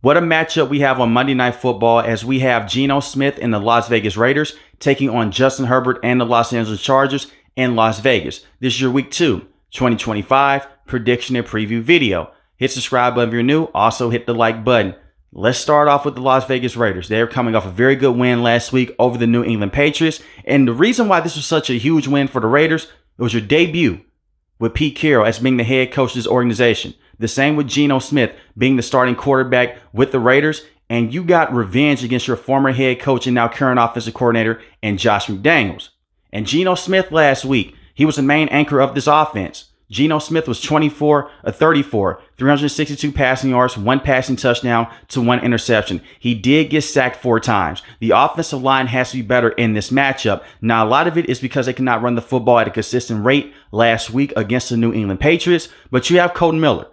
What a matchup we have on Monday Night Football as we have Geno Smith and the Las Vegas Raiders taking on Justin Herbert and the Los Angeles Chargers in Las Vegas. This is your Week 2, 2025 prediction and preview video. Hit subscribe button if you're new. Also hit the like button. Let's start off with the Las Vegas Raiders. They're coming off a very good win last week over the New England Patriots. And the reason why this was such a huge win for the Raiders, it was your debut with Pete Carroll as being the head coach of this organization. The same with Geno Smith being the starting quarterback with the Raiders. And you got revenge against your former head coach and now current offensive coordinator and Josh McDaniels. And Geno Smith last week, he was the main anchor of this offense. Geno Smith was 24 of 34, 362 passing yards, 1 passing touchdown to 1 interception. He did get sacked 4 times. The offensive line has to be better in this matchup. Now, a lot of it is because they cannot run the football at a consistent rate last week against the New England Patriots, but you have Kolton Miller.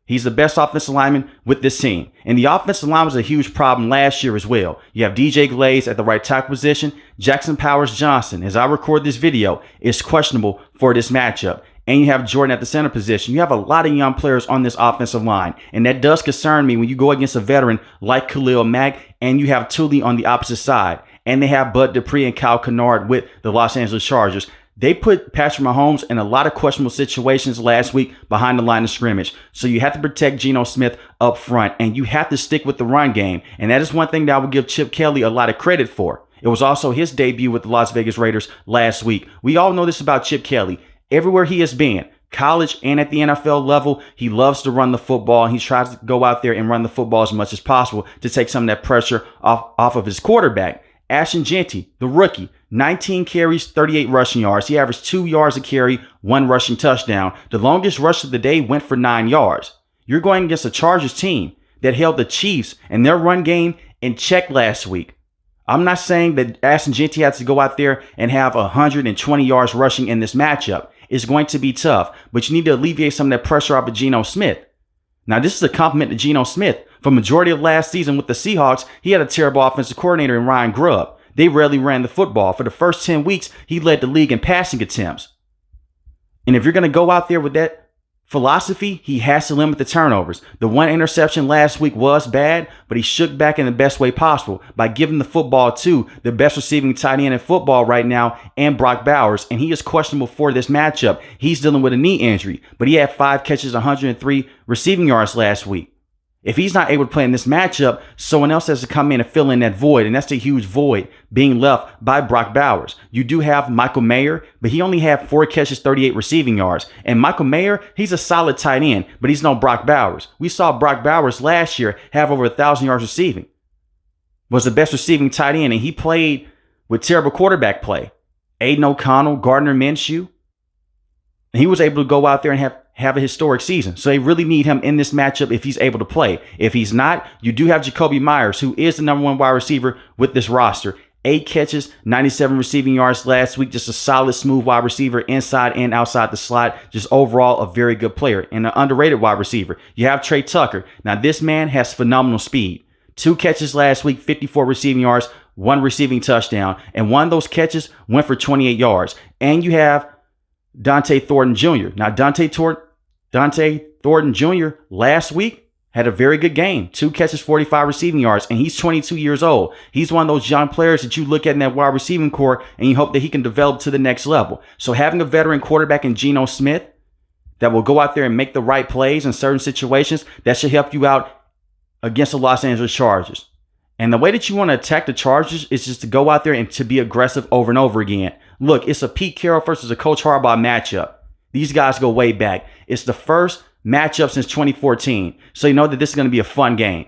He's the best offensive lineman with this team. And the offensive line was a huge problem last year as well. You have DJ Glaze at the right tackle position. Jackson Powers-Johnson, as I record this video, is questionable for this matchup. And you have Jordan at the center position. You have a lot of young players on this offensive line. And that does concern me when you go against a veteran like Khalil Mack and you have Tully on the opposite side. And they have Bud Dupree and Kyle Kennard with the Los Angeles Chargers. They put Patrick Mahomes in a lot of questionable situations last week behind the line of scrimmage. So you have to protect Geno Smith up front and you have to stick with the run game. And that is one thing that I would give Chip Kelly a lot of credit for. It was also his debut with the Las Vegas Raiders last week. We all know this about Chip Kelly. Everywhere he has been, college and at the NFL level, he loves to run the football. And he tries to go out there and run the football as much as possible to take some of that pressure off of his quarterback. Ashton Jeanty, the rookie, 19 carries, 38 rushing yards. He averaged 2 yards a carry, 1 rushing touchdown. The longest rush of the day went for 9 yards. You're going against a Chargers team that held the Chiefs and their run game in check last week. I'm not saying that Ashton Jeanty has to go out there and have 120 yards rushing in this matchup. It's going to be tough, but you need to alleviate some of that pressure off of Geno Smith. Now, this is a compliment to Geno Smith. For majority of last season with the Seahawks, he had a terrible offensive coordinator in Ryan Grubb. They rarely ran the football. For the first 10 weeks, he led the league in passing attempts. And if you're going to go out there with that philosophy, he has to limit the turnovers. The 1 interception last week was bad, but he shook back in the best way possible by giving the football to the best receiving tight end in football right now, and Brock Bowers. And he is questionable for this matchup. He's dealing with a knee injury, but he had 5 catches, 103 receiving yards last week. If he's not able to play in this matchup, someone else has to come in and fill in that void, and that's the huge void being left by Brock Bowers. You do have Michael Mayer, but he only had 4 catches, 38 receiving yards. And Michael Mayer, he's a solid tight end, but he's no Brock Bowers. We saw Brock Bowers last year have over 1,000 yards receiving. Was the best receiving tight end, and he played with terrible quarterback play. Aiden O'Connell, Gardner Minshew. And he was able to go out there and have a historic season. So they really need him in this matchup if he's able to play. If he's not, you do have Jacoby Myers, who is the #1 wide receiver with this roster. 8 catches, 97 receiving yards last week. Just a solid, smooth wide receiver inside and outside the slot. Just overall a very good player and an underrated wide receiver. You have Trey Tucker. Now this man has phenomenal speed. 2 catches last week, 54 receiving yards, 1 receiving touchdown. And one of those catches went for 28 yards. And you have Dante Thornton Jr. Now Dante Thornton Jr. last week had a very good game. 2 catches, 45 receiving yards, and he's 22 years old. He's one of those young players that you look at in that wide receiving core and you hope that he can develop to the next level. So having a veteran quarterback in Geno Smith that will go out there and make the right plays in certain situations, that should help you out against the Los Angeles Chargers. And the way that you want to attack the Chargers is just to go out there and to be aggressive over and over again. Look, it's a Pete Carroll versus a Coach Harbaugh matchup. These guys go way back. It's the first matchup since 2014. So you know that this is going to be a fun game.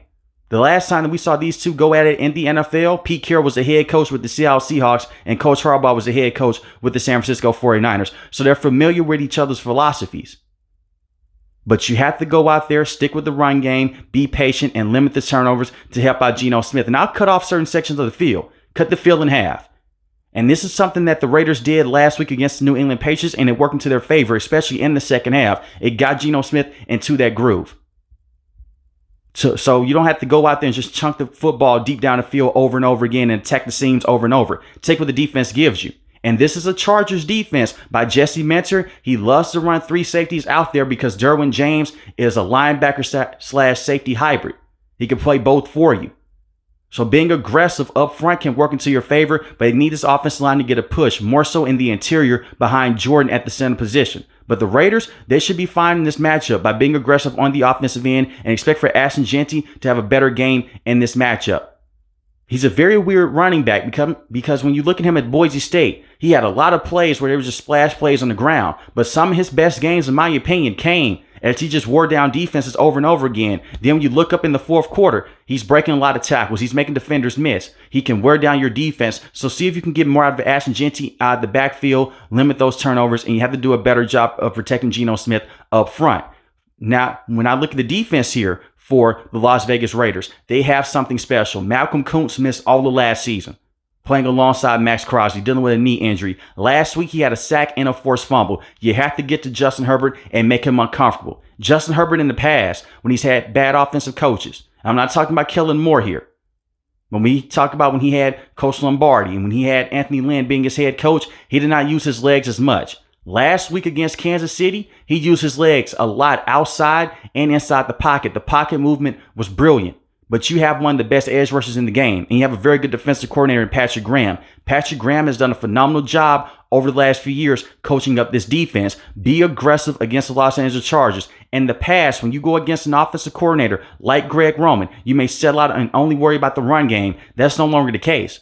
The last time that we saw these two go at it in the NFL, Pete Carroll was the head coach with the Seattle Seahawks and Coach Harbaugh was the head coach with the San Francisco 49ers. So they're familiar with each other's philosophies. But you have to go out there, stick with the run game, be patient, and limit the turnovers to help out Geno Smith. And I'll cut off certain sections of the field. Cut the field in half. And this is something that the Raiders did last week against the New England Patriots, and it worked into their favor, especially in the second half. It got Geno Smith into that groove. So you don't have to go out there and just chunk the football deep down the field over and over again and attack the seams over and over. Take what the defense gives you. And this is a Chargers defense by Jesse Minter. He loves to run 3 safeties out there because Derwin James is a linebacker slash safety hybrid. He can play both for you. So being aggressive up front can work into your favor, but they need this offensive line to get a push, more so in the interior behind Jordan at the center position. But the Raiders, they should be fine in this matchup by being aggressive on the offensive end and expect for Ashton Jeanty to have a better game in this matchup. He's a very weird running back because when you look at him at Boise State, he had a lot of plays where there was just splash plays on the ground. But some of his best games, in my opinion, came as he just wore down defenses over and over again. Then when you look up in the fourth quarter, he's breaking a lot of tackles. He's making defenders miss. He can wear down your defense. So see if you can get more out of Ashton Jeanty out of the backfield, limit those turnovers, and you have to do a better job of protecting Geno Smith up front. Now, when I look at the defense here for the Las Vegas Raiders, they have something special. Malcolm Koonce missed all of last season, playing alongside Max Crosby, dealing with a knee injury. Last week, he had a sack and a forced fumble. You have to get to Justin Herbert and make him uncomfortable. Justin Herbert in the past, when he's had bad offensive coaches, I'm not talking about Kellen Moore here. When we talk about when he had Coach Lombardi and when he had Anthony Lynn being his head coach, he did not use his legs as much. Last week against Kansas City, he used his legs a lot outside and inside the pocket. The pocket movement was brilliant. But you have one of the best edge rushers in the game, and you have a very good defensive coordinator in Patrick Graham. Patrick Graham has done a phenomenal job over the last few years coaching up this defense. Be aggressive against the Los Angeles Chargers. In the past, when you go against an offensive coordinator like Greg Roman, you may settle out and only worry about the run game. That's no longer the case.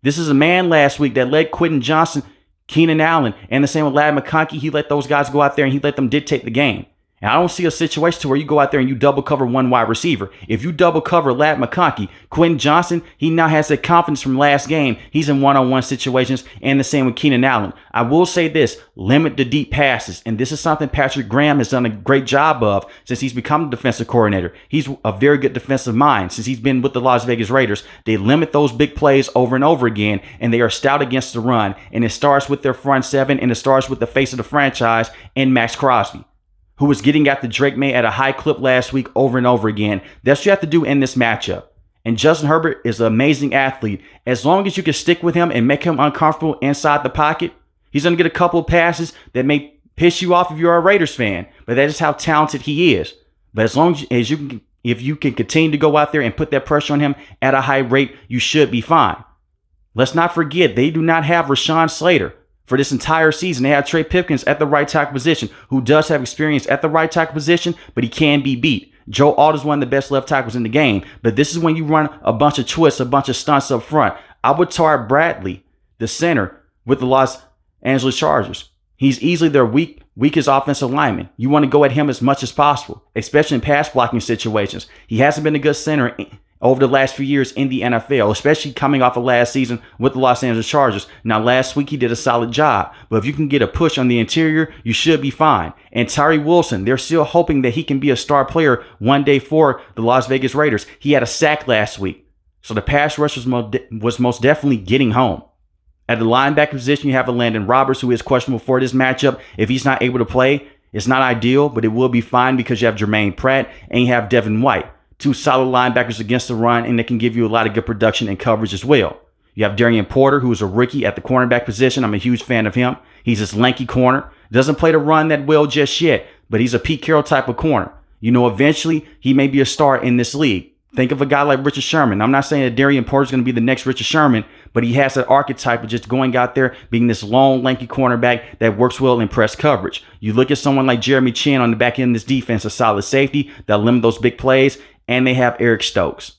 This is a man last week that led Quentin Johnson, Keenan Allen, and the same with Ladd McConkey. He let those guys go out there and he let them dictate the game. And I don't see a situation to where you go out there and you double cover one wide receiver. If you double cover Ladd McConkey, Quentin Johnson, he now has that confidence from last game. He's in one-on-one situations, and the same with Keenan Allen. I will say this, limit the deep passes. And this is something Patrick Graham has done a great job of since he's become the defensive coordinator. He's a very good defensive mind. Since he's been with the Las Vegas Raiders, they limit those big plays over and over again, and they are stout against the run. And it starts with their front seven, and it starts with the face of the franchise and Max Crosby, who was getting after Drake May at a high clip last week over and over again. That's what you have to do in this matchup. And Justin Herbert is an amazing athlete. As long as you can stick with him and make him uncomfortable inside the pocket, he's going to get a couple of passes that may piss you off if you're a Raiders fan. But that is how talented he is. But as long as you can, if you can continue to go out there and put that pressure on him at a high rate, you should be fine. Let's not forget, they do not have Rashawn Slater. For this entire season, they have Trey Pipkins at the right tackle position, who does have experience at the right tackle position, but he can be beat. Joe Alt is one of the best left tackles in the game, but this is when you run a bunch of twists, a bunch of stunts up front. I would tar Bradley, the center, with the Los Angeles Chargers. He's easily their weakest offensive lineman. You want to go at him as much as possible, especially in pass blocking situations. He hasn't been a good center over the last few years in the NFL, especially coming off of last season with the Los Angeles Chargers. Now, last week he did a solid job, but if you can get a push on the interior, you should be fine. And Tyree Wilson, they're still hoping that he can be a star player one day for the Las Vegas Raiders. He had a sack last week, so the pass rush was most definitely getting home. At the linebacker position, you have a Landon Roberts, who is questionable for this matchup. If he's not able to play, it's not ideal, but it will be fine because you have Jermaine Pratt and you have Devin White. Two solid linebackers against the run, and they can give you a lot of good production and coverage as well. You have Darian Porter, who is a rookie at the cornerback position. I'm a huge fan of him. He's this lanky corner. Doesn't play the run that well just yet, but he's a Pete Carroll type of corner. You know, eventually he may be a star in this league. Think of a guy like Richard Sherman. I'm not saying that Darian Porter is going to be the next Richard Sherman, but he has that archetype of just going out there, being this long, lanky cornerback that works well in press coverage. You look at someone like Jeremy Chin on the back end of this defense, a solid safety that'll limit those big plays, and they have Eric Stokes.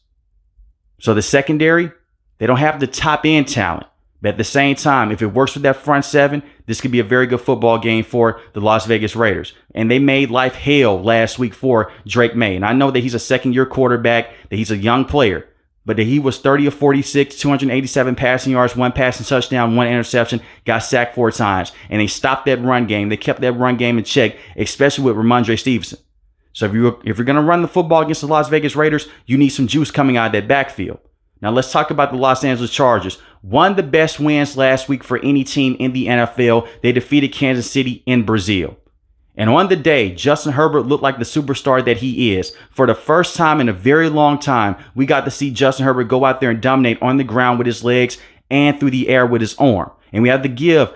So the secondary, they don't have the top end talent. But at the same time, if it works with that front seven, this could be a very good football game for the Las Vegas Raiders. And they made life hell last week for Drake May. And I know that he's a second-year quarterback, that he's a young player, but that he was 30 of 46, 287 passing yards, 1 passing touchdown, 1 interception, got sacked 4 times. And they stopped that run game. They kept that run game in check, especially with Ramondre Stevenson. So if you're going to run the football against the Las Vegas Raiders, you need some juice coming out of that backfield. Now let's talk about the Los Angeles Chargers. One of the best wins last week for any team in the NFL. They defeated Kansas City in Brazil. And on the day, Justin Herbert looked like the superstar that he is. For the first time in a very long time, we got to see Justin Herbert go out there and dominate on the ground with his legs and through the air with his arm. And we have to give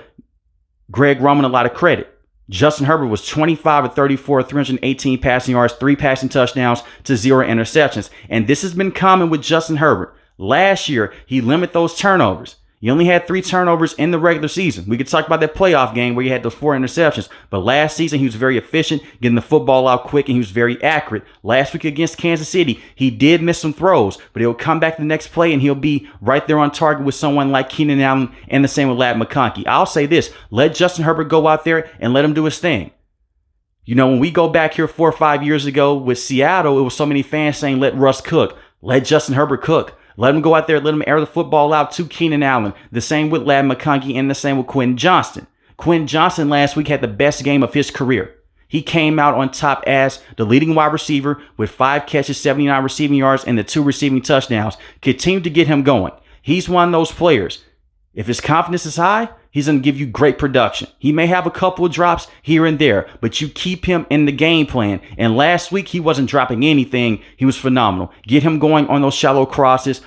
Greg Roman a lot of credit. Justin Herbert was 25 of 34, 318 passing yards, 3 passing touchdowns to 0 interceptions. And this has been common with Justin Herbert. Last year, he limited those turnovers. He only had 3 turnovers in the regular season. We could talk about that playoff game where he had those 4 interceptions. But last season, he was very efficient, getting the football out quick, and he was very accurate. Last week against Kansas City, he did miss some throws, but he'll come back the next play, and he'll be right there on target with someone like Keenan Allen, and the same with Ladd McConkey. I'll say this. Let Justin Herbert go out there and let him do his thing. You know, when we go back here 4 or 5 years ago with Seattle, it was so many fans saying, let Russ cook. Let Justin Herbert cook. Let him go out there, let him air the football out to Keenan Allen. The same with Ladd McConkey and the same with Quentin Johnston. Quentin Johnston last week had the best game of his career. He came out on top as the leading wide receiver with 5 catches, 79 receiving yards, and the 2 receiving touchdowns. Continue to get him going. He's one of those players. If his confidence is high, he's going to give you great production. He may have a couple of drops here and there, but you keep him in the game plan. And last week, he wasn't dropping anything. He was phenomenal. Get him going on those shallow crosses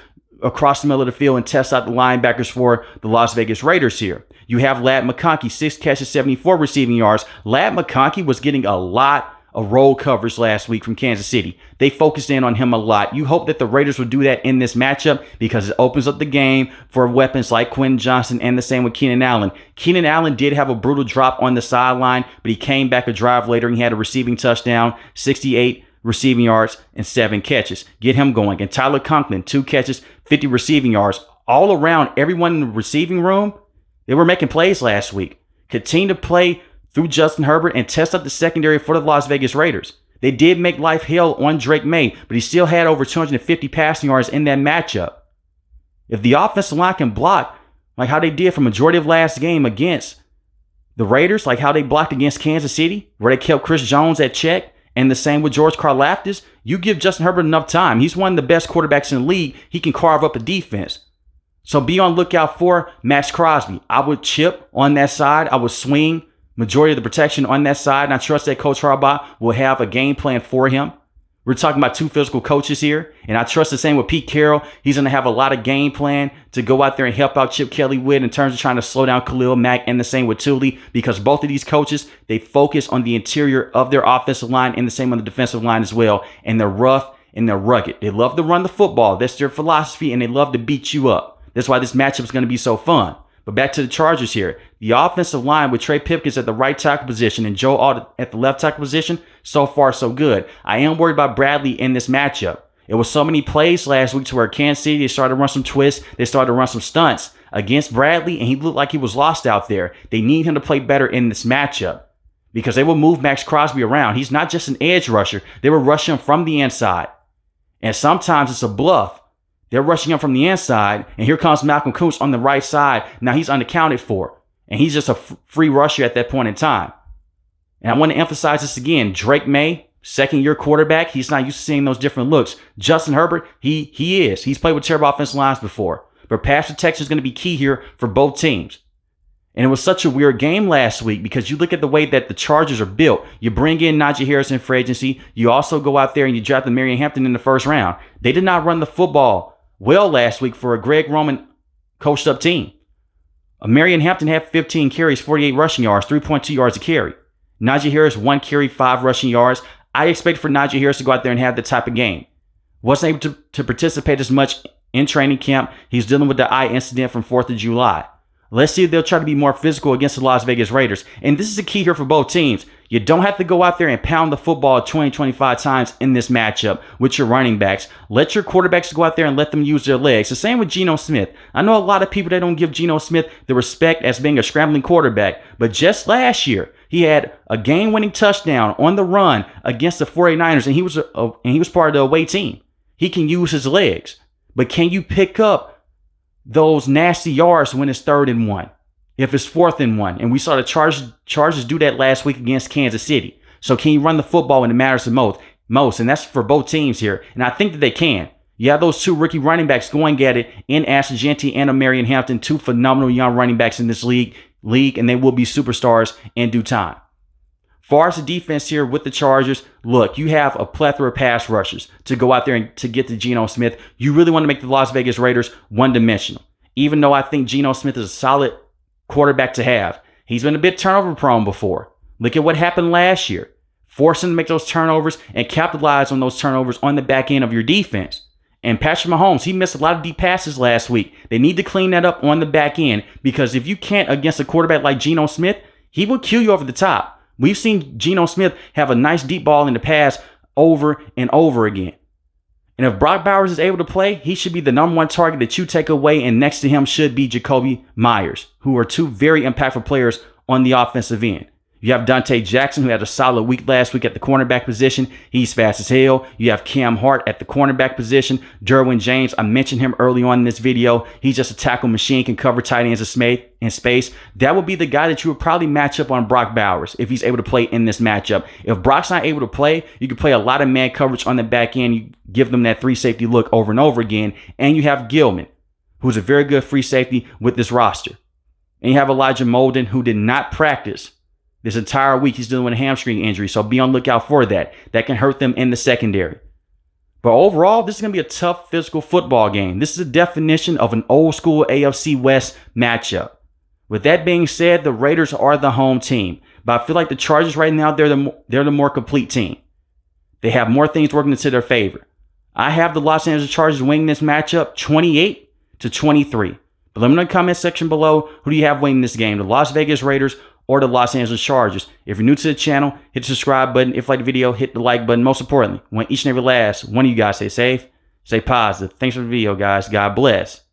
across the middle of the field and test out the linebackers for the Las Vegas Raiders here. You have Ladd McConkey, 6 catches, 74 receiving yards. Ladd McConkey was getting a lot of roll coverage last week from Kansas City. They focused in on him a lot. You hope that the Raiders would do that in this matchup because it opens up the game for weapons like Quentin Johnston and the same with Keenan Allen. Keenan Allen did have a brutal drop on the sideline, but he came back a drive later and he had a receiving touchdown, 68 receiving yards and 7 catches. Get him going. And Tyler Conklin, 2 catches, 50 receiving yards. All around, everyone in the receiving room, they were making plays last week. Continue to play through Justin Herbert and test up the secondary for the Las Vegas Raiders. They did make life hell on Drake May, but he still had over 250 passing yards in that matchup. If the offensive line can block like how they did for majority of last game against the Raiders, like how they blocked against Kansas City, where they kept Chris Jones at check, and the same with George Karlaftis, you give Justin Herbert enough time. He's one of the best quarterbacks in the league. He can carve up a defense. So be on lookout for Maxx Crosby. I would chip on that side. I would swing majority of the protection on that side. And I trust that Coach Harbaugh will have a game plan for him. We're talking about 2 physical coaches here. And I trust the same with Pete Carroll. He's going to have a lot of game plan to go out there and help out Chip Kelly with in terms of trying to slow down Khalil Mack, and the same with Thule, because both of these coaches, they focus on the interior of their offensive line and the same on the defensive line as well. And they're rough and they're rugged. They love to run the football. That's their philosophy, and they love to beat you up. That's why this matchup is going to be so fun. But back to the Chargers here. The offensive line with Trey Pipkins at the right tackle position and Joe Alt at the left tackle position, so far so good. I am worried about Bradley in this matchup. It was so many plays last week to where Kansas City, they started to run some twists. They started to run some stunts against Bradley, and he looked like he was lost out there. They need him to play better in this matchup because they will move Maxx Crosby around. He's not just an edge rusher. They will rush him from the inside. And sometimes it's a bluff. They're rushing him from the inside, and here comes Malcolm Koonce on the right side. Now he's unaccounted for, and he's just a free rusher at that point in time. And I want to emphasize this again. Drake May, second-year quarterback, he's not used to seeing those different looks. Justin Herbert, he is. He's played with terrible offensive lines before. But pass protection is going to be key here for both teams. And it was such a weird game last week because you look at the way that the Chargers are built. You bring in Najee Harris in free agency. You also go out there and you draft the Marion Hampton in the first round. They did not run the football well last week for a Greg Roman coached up team. Marion Hampton had 15 carries, 48 rushing yards, 3.2 yards a carry. Najee Harris, 1 carry, 5 rushing yards. I expected for Najee Harris to go out there and have the type of game. Wasn't able to participate as much in training camp. He's dealing with the eye incident from 4th of July. Let's see if they'll try to be more physical against the Las Vegas Raiders. And this is the key here for both teams. You don't have to go out there and pound the football 20, 25 times in this matchup with your running backs. Let your quarterbacks go out there and let them use their legs. The same with Geno Smith. I know a lot of people that don't give Geno Smith the respect as being a scrambling quarterback. But just last year, he had a game-winning touchdown on the run against the 49ers, and he was part of the away team. He can use his legs. But can you pick up those nasty yards when it's 3rd and 1, if it's 4th and 1? And we saw the Chargers do that last week against Kansas City. So can you run the football when it matters the most? And that's for both teams here. And I think that they can. You have those 2 rookie running backs going at it in Ashton Jeanty and Marion Hampton, 2 phenomenal young running backs in this league, and they will be superstars in due time. Far as the defense here with the Chargers, look, you have a plethora of pass rushers to go out there and to get to Geno Smith. You really want to make the Las Vegas Raiders one-dimensional. Even though I think Geno Smith is a solid quarterback to have, he's been a bit turnover prone before. Look at what happened last year. Force them to make those turnovers and capitalize on those turnovers on the back end of your defense. And Patrick Mahomes, he missed a lot of deep passes last week. They need to clean that up on the back end, because if you can't against a quarterback like Geno Smith, he will kill you over the top. We've seen Geno Smith have a nice deep ball in the pass over and over again. And if Brock Bowers is able to play, he should be the #1 target that you take away, and next to him should be Jakobi Meyers, who are two very impactful players on the offensive end. You have Dante Jackson, who had a solid week last week at the cornerback position. He's fast as hell. You have Cam Hart at the cornerback position. Derwin James, I mentioned him early on in this video. He's just a tackle machine, can cover tight ends in space. That would be the guy that you would probably match up on Brock Bowers if he's able to play in this matchup. If Brock's not able to play, you can play a lot of man coverage on the back end. You give them that 3 safety look over and over again. And you have Gilman, who's a very good free safety with this roster. And you have Elijah Molden, who did not practice this entire week. He's dealing with a hamstring injury, so be on the lookout for that. That can hurt them in the secondary. But overall, this is going to be a tough physical football game. This is a definition of an old school AFC West matchup. With that being said, the Raiders are the home team. But I feel like the Chargers right now, they're the more complete team. They have more things working into their favor. I have the Los Angeles Chargers winning this matchup 28-23. But let me know in the comment section below, who do you have winning this game? The Las Vegas Raiders or the Los Angeles Chargers? If you're new to the channel, hit the subscribe button. If you like the video, hit the like button. Most importantly, I want each and every last one of you guys stay safe, stay positive. Thanks for the video, guys. God bless.